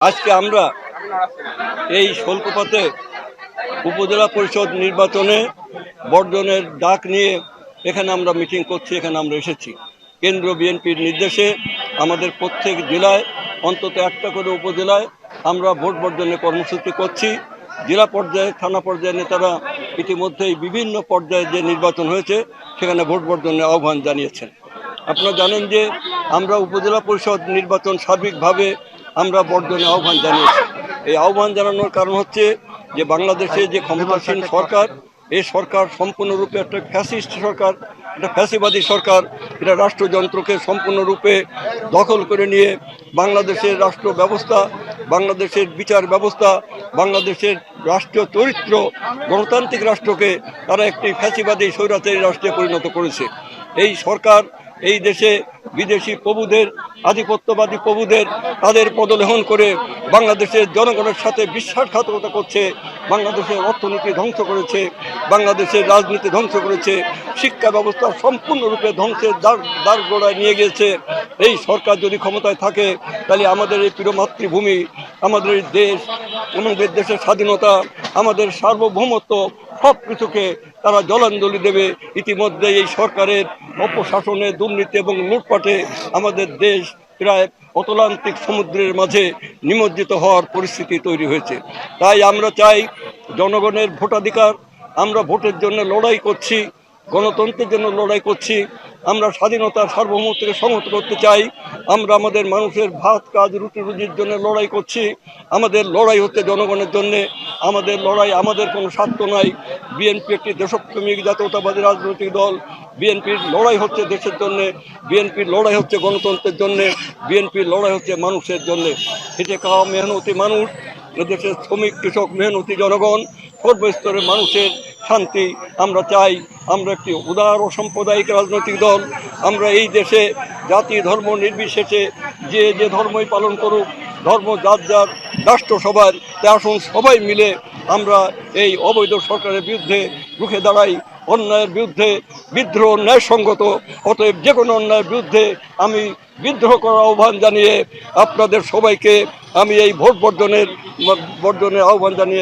আজকে আমরা এই শোলকুপাতে উপজেলা পরিষদ নির্বাচনে বর্জনের ডাক নিয়ে এখানে আমরা মিটিং করছি। এখানে আমরা এসেছি কেন্দ্রীয় বিএনপির নির্দেশে আমাদের প্রত্যেক জেলায় অন্তত একটা করে উপজেলায় আমরা ভোট বর্জনের কর্মসূচি করছি। জেলা পর্যায়ে থানা পর্যায়ে নেতারা ইতিমধ্যেই বিভিন্ন পর্যায়ে যে নির্বাচন হয়েছে সেখানে ভোট বর্জনের আহ্বান জানিয়েছেন। আপনারা জানেন যে আমরা উপজেলা পরিষদ নির্বাচন সার্বিকভাবে আমরা বর্জনের আহ্বান জানিয়েছি। এই আহ্বান জানানোর কারণ হচ্ছে যে বাংলাদেশে যে ক্ষমতাসীন সরকার, এই সরকার সম্পূর্ণরূপে একটা ফ্যাসিস্ট সরকার, একটা ফ্যাসিবাদী সরকার। এটা রাষ্ট্রযন্ত্রকে সম্পূর্ণরূপে দখল করে নিয়ে বাংলাদেশের রাষ্ট্র ব্যবস্থা, বাংলাদেশের বিচার ব্যবস্থা, বাংলাদেশের রাষ্ট্রীয় চরিত্র, গণতান্ত্রিক রাষ্ট্রকে তারা একটি ফ্যাসিবাদী স্বৈরাচারী রাষ্ট্রে পরিণত করেছে। এই সরকার এই দেশে বিদেশি প্রভুদের, আধিপত্যবাদী প্রভুদের তাদের পদলেহন করে বাংলাদেশের জনগণের সাথে বিশ্বাসঘাতকতা করছে, বাংলাদেশের অর্থনীতি ধ্বংস করেছে, বাংলাদেশের রাজনীতি ধ্বংস করেছে, শিক্ষা ব্যবস্থা সম্পূর্ণরূপে ধ্বংসের দ্বার গোড়ায় নিয়ে গিয়েছে। এই সরকার যদি ক্ষমতায় থাকে তাহলে আমাদের এই প্রিয় মাতৃভূমি, আমাদের এই দেশ, আমাদের দেশের স্বাধীনতা, আমাদের সার্বভৌমত্ব সব কিছুকে তারা জলাঞ্জলি দেবে। ইতিমধ্যে এই সরকারের অপশাসনে, দুর্নীতি এবং লুটপাটে আমাদের দেশ প্রায় অতলান্তিক সমুদ্রের মাঝে নিমজ্জিত হওয়ার পরিস্থিতি তৈরি হয়েছে। তাই আমরা চাই জনগণের ভোটাধিকার, আমরা ভোটের জন্য লড়াই করছি, গণতন্ত্রের জন্য লড়াই করছি, আমরা স্বাধীনতার সার্বভৌমত্বকে সংহত করতে চাই, আমরা আমাদের মানুষের ভাত কাজ রুটি রুজির জন্য লড়াই করছি। আমাদের লড়াই হচ্ছে জনগণের জন্যে, আমাদের লড়াই, আমাদের কোনো স্বার্থ নাই। বিএনপি একটি দেশপ্রেমিক জাতীয়তাবাদী রাজনৈতিক দল। বিএনপির লড়াই হচ্ছে দেশের জন্যে, বিএনপির লড়াই হচ্ছে গণতন্ত্রের জন্যে, বিএনপির লড়াই হচ্ছে মানুষের জন্যে। খেটে খাওয়া মেহনতি মানুষ, দেশের শ্রমিক কৃষক মেহনতি জনগণ, সর্বস্তরের মানুষের শান্তি আমরা চাই। আমরা একটি উদার ও সাম্প্রদায়িক রাজনৈতিক দল। আমরা এই দেশে জাতি ধর্ম নির্বিশেষে যে যে ধর্মই পালন করুক, ধর্ম যার যার রাষ্ট্রসভার আসুন, সবাই মিলে আমরা এই অবৈধ সরকারের বিরুদ্ধে রুখে দাঁড়াই। অন্যায়ের বিরুদ্ধে বিদ্রোহ ন্যায়সঙ্গত, অতএব যে কোনো অন্যায়ের বিরুদ্ধে আমি বিদ্রোহ করার আহ্বান জানিয়ে আপনাদের সবাইকে আমি এই ভোট বর্জনের আহ্বান জানিয়ে